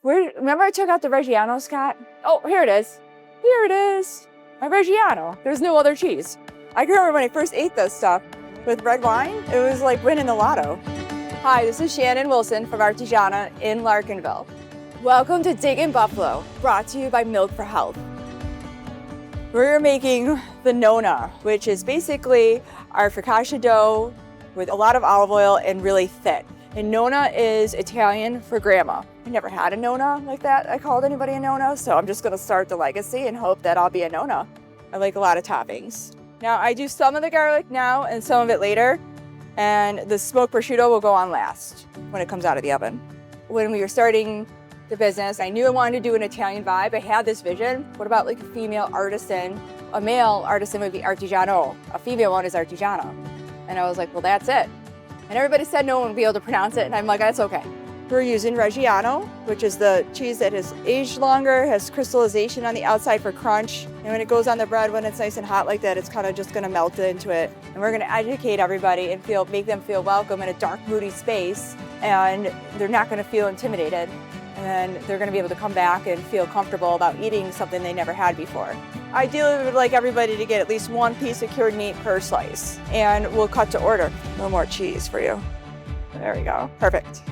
Remember I took out the Reggiano, Scott? Oh, here it is. Here it is. My Reggiano. There's no other cheese. I can remember when I first ate this stuff with red wine, it was like winning the lotto. Hi, this is Shannon Wilson from Artigiana in Larkinville. Welcome to Diggin' Buffalo, brought to you by Milk for Health. We're making the Nonna, which is basically our focaccia dough with a lot of olive oil and really thick. And Nonna is Italian for grandma. I never had a Nonna like that. I called anybody a Nonna, so I'm just gonna start the legacy and hope that I'll be a Nonna. I like a lot of toppings. Now I do some of the garlic now and some of it later, and the smoked prosciutto will go on last when it comes out of the oven. When we were starting the business, I knew I wanted to do an Italian vibe. I had this vision. What about like a female artisan? A male artisan would be Artigiano. A female one is Artigiana. And I was like, well, that's it. And everybody said no one would be able to pronounce it, and I'm like, that's okay. We're using Reggiano, which is the cheese that has aged longer, has crystallization on the outside for crunch. And when it goes on the bread, when it's nice and hot like that, it's kind of just gonna melt into it. And we're gonna educate everybody and make them feel welcome in a dark, moody space, and they're not gonna feel intimidated. And they're gonna be able to come back and feel comfortable about eating something they never had before. Ideally, we would like everybody to get at least one piece of cured meat per slice, and we'll cut to order. No more cheese for you. There we go, perfect.